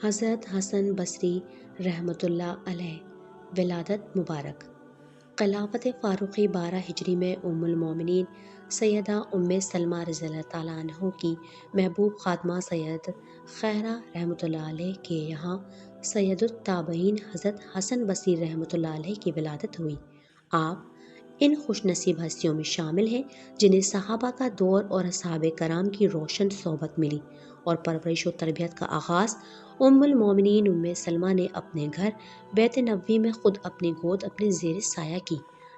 حضرت حسن بصری رحمۃ اللہ علیہ ولادت مبارک۔ خلافت فاروقی 12 ہجری میں ام المومنین سیدہ ام سلمہ رضی اللہ تعالیٰ عنہ کی محبوب خادمہ سید خیرہ رحمۃ اللہ علیہ کے یہاں سید التابعین حضرت حسن بصری رحمۃ اللہ علیہ کی ولادت ہوئی۔ آپ ان خوش نصیب ہستیوں میں شامل ہیں جنہیں صحابہ کا دور اور اصحاب کرام کی روشن صحبت ملی، اور پرورش و تربیت کا آغاز ام المومنین ام سلمہ نے اپنے گھر بیت نبوی میں خود اپنی گود اپنے زیر سایہ کی۔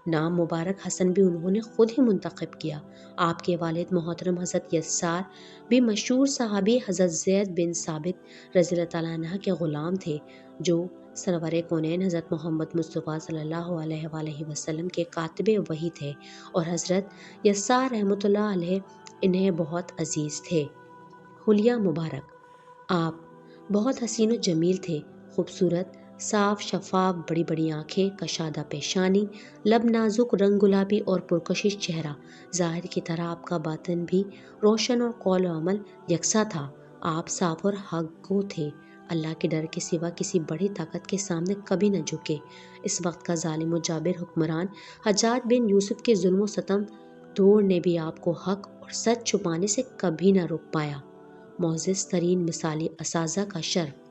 نام مبارک حسن بھی انہوں نے خود ہی منتخب کیا۔ آپ کے والد محترم حضرت یسار بھی مشہور صحابی حضرت زید بن ثابت رضی اللہ تعالیٰ عنہ کے غلام تھے، جو سرور کونین حضرت محمد مصطفیٰ صلی اللہ علیہ وآلہ وسلم کے کاتب وحی تھے، اور حضرت یسار رحمۃ اللہ علیہ انہیں بہت عزیز تھے۔ حلیہ مبارک۔ آپ بہت حسین و جمیل تھے، خوبصورت، صاف شفاف، بڑی بڑی آنکھیں، کشادہ پیشانی، لب نازک، رنگ گلابی اور پرکشش چہرہ۔ ظاہر کی طرح آپ کا باطن بھی روشن اور قول و عمل یکساں تھا۔ آپ صاف اور حق گو تھے، اللہ کے ڈر کے سوا کسی بڑی طاقت کے سامنے کبھی نہ جھکے۔ اس وقت کا ظالم و جابر حکمران حجاج بن یوسف کے ظلم و ستم دور نے بھی آپ کو حق اور سچ چھپانے سے کبھی نہ روک پایا۔ معزز ترین مثالی اساتذہ کا شرف۔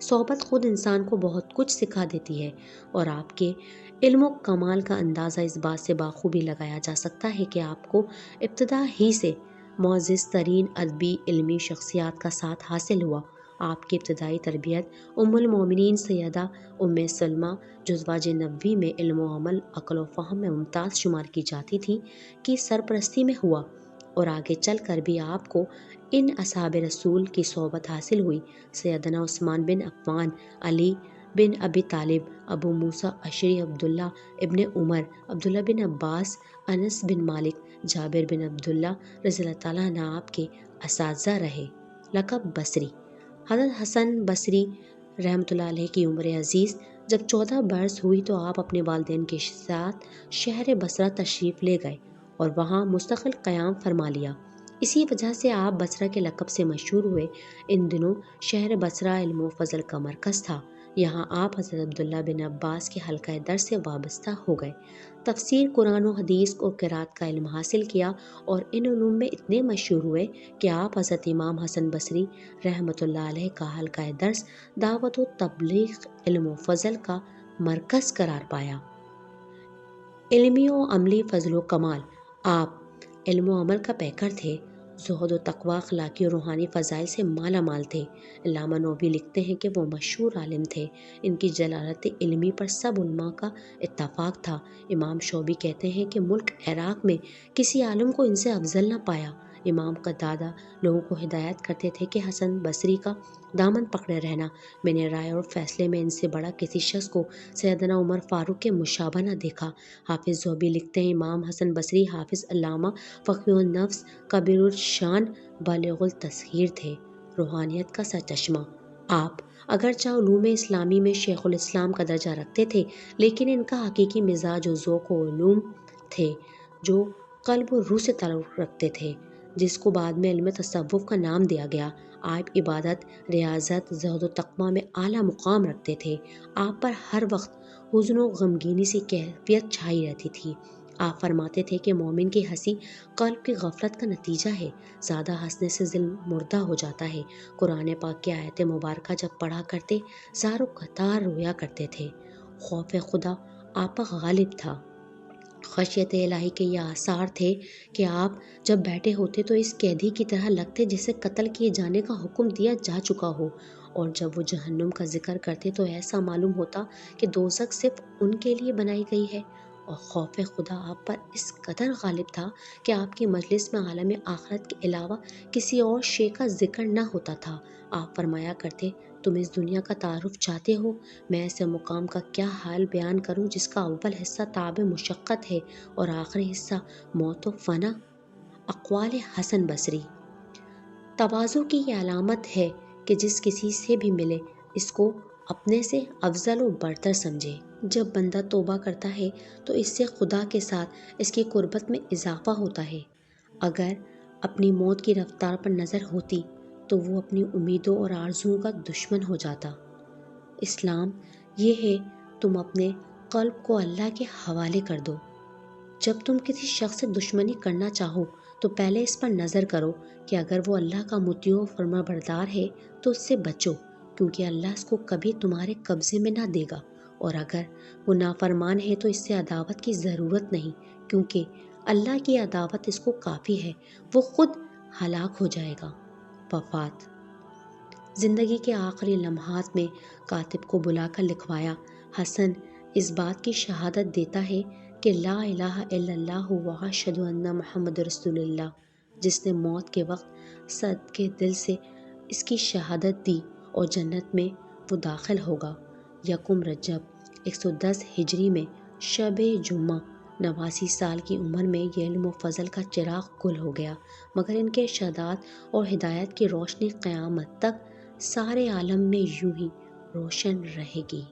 صحبت خود انسان کو بہت کچھ سکھا دیتی ہے، اور آپ کے علم و کمال کا اندازہ اس بات سے بخوبی لگایا جا سکتا ہے کہ آپ کو ابتدا ہی سے معزز ترین ادبی علمی شخصیات کا ساتھ حاصل ہوا۔ آپ کی ابتدائی تربیت ام المومنین سیدہ ام سلمہ، جو ازواج نبوی میں علم و عمل، عقل و فہم میں ممتاز شمار کی جاتی تھی، کی سرپرستی میں ہوا، اور آگے چل کر بھی آپ کو ان اصحاب رسول کی صحبت حاصل ہوئی۔ سیدنا عثمان بن عفان، علی بن ابی طالب، ابو موسیٰ اشعری، عبداللہ ابن عمر، عبداللہ بن عباس، انس بن مالک، جابر بن عبداللہ رضی اللہ تعالیٰ عنہ آپ کے اساتذہ رہے۔ لقب بصری۔ حضرت حسن بصری رحمۃ اللہ علیہ کی عمر عزیز جب 14 برس ہوئی تو آپ اپنے والدین کے ساتھ شہر بصرہ تشریف لے گئے اور وہاں مستقل قیام فرما لیا۔ اسی وجہ سے آپ بصرہ کے لقب سے مشہور ہوئے۔ ان دنوں شہر بصرہ علم و فضل کا مرکز تھا۔ یہاں آپ حضرت عبداللہ بن عباس کے حلقہ درس سے وابستہ ہو گئے، تفسیر قرآن و حدیث اور قرات کا علم حاصل کیا، اور ان علوم میں اتنے مشہور ہوئے کہ آپ حضرت امام حسن بصری رحمۃ اللہ علیہ کا حلقہ درس دعوت و تبلیغ علم و فضل کا مرکز قرار پایا۔ علمی و عملی فضل و کمال۔ آپ علم و عمل کا پیکر تھے، زہد و تقوی، اخلاقی اور روحانی فضائل سے مالا مال تھے۔ علامہ نووی لکھتے ہیں کہ وہ مشہور عالم تھے، ان کی جلالت علمی پر سب علماء کا اتفاق تھا۔ امام شعبی کہتے ہیں کہ ملک عراق میں کسی عالم کو ان سے افضل نہ پایا۔ امام قتادہ لوگوں کو ہدایت کرتے تھے کہ حسن بصری کا دامن پکڑے رہنا۔ میں نے رائے اور فیصلے میں ان سے بڑا کسی شخص کو سیدنا عمر فاروق کے مشابہ نہ دیکھا۔ حافظ ذہبی لکھتے ہیں امام حسن بصری حافظ، علامہ، فقیہ النفس، کبیر الشان، بالغ التصغیر تھے، روحانیت کا سرچشمہ۔ آپ اگرچہ علوم اسلامی میں شیخ الاسلام کا درجہ رکھتے تھے، لیکن ان کا حقیقی مزاج و ذوق و علوم تھے جو قلب و روح سے تعلق رکھتے تھے، جس کو بعد میں علم تصوف کا نام دیا گیا۔ آپ عبادت، ریاضت، زہد و تقوی میں اعلیٰ مقام رکھتے تھے۔ آپ پر ہر وقت حزن و غمگینی سی کیفیت چھائی رہتی تھی۔ آپ فرماتے تھے کہ مومن کی ہنسی قلب کی غفلت کا نتیجہ ہے، زیادہ ہنسنے سے دل مردہ ہو جاتا ہے۔ قرآن پاک کی آیت مبارکہ جب پڑھا کرتے زار و قطار رویا کرتے تھے۔ خوف خدا آپ پر غالب تھا۔ خشیت الہی کے یہ آثار تھے کہ آپ جب بیٹھے ہوتے تو اس قیدی کی طرح لگتے جسے قتل کیے جانے کا حکم دیا جا چکا ہو، اور جب وہ جہنم کا ذکر کرتے تو ایسا معلوم ہوتا کہ دوزخ صرف ان کے لیے بنائی گئی ہے۔ اور خوف خدا آپ پر اس قدر غالب تھا کہ آپ کی مجلس میں عالم آخرت کے علاوہ کسی اور شے کا ذکر نہ ہوتا تھا۔ آپ فرمایا کرتے، تم اس دنیا کا تعارف چاہتے ہو؟ میں ایسے مقام کا کیا حال بیان کروں جس کا اول حصہ تعب مشقت ہے اور آخری حصہ موت و فنا۔ اقوال حسن بصری۔ تواضع کی یہ علامت ہے کہ جس کسی سے بھی ملے اس کو اپنے سے افضل و برتر سمجھے۔ جب بندہ توبہ کرتا ہے تو اس سے خدا کے ساتھ اس کی قربت میں اضافہ ہوتا ہے۔ اگر اپنی موت کی رفتار پر نظر ہوتی تو وہ اپنی امیدوں اور آرزوؤں کا دشمن ہو جاتا۔ اسلام یہ ہے تم اپنے قلب کو اللہ کے حوالے کر دو۔ جب تم کسی شخص سے دشمنی کرنا چاہو تو پہلے اس پر نظر کرو کہ اگر وہ اللہ کا مطیع و فرما بردار ہے تو اس سے بچو، کیونکہ اللہ اس کو کبھی تمہارے قبضے میں نہ دے گا، اور اگر وہ نافرمان ہے تو اس سے عداوت کی ضرورت نہیں، کیونکہ اللہ کی عداوت اس کو کافی ہے، وہ خود ہلاک ہو جائے گا۔ وفات۔ زندگی کے آخری لمحات میں کاتب کو بلا کر لکھوایا، حسن اس بات کی شہادت دیتا ہے کہ لا الہ الا اللہ و اشہد ان محمد رسول اللہ۔ جس نے موت کے وقت صدقے دل سے اس کی شہادت دی اور جنت میں وہ داخل ہوگا۔ یکم رجب 110 ہجری میں شب جمعہ 89 سال کی عمر میں یہ علم و فضل کا چراغ گل ہو گیا، مگر ان کے ارشادات اور ہدایت کی روشنی قیامت تک سارے عالم میں یوں ہی روشن رہے گی۔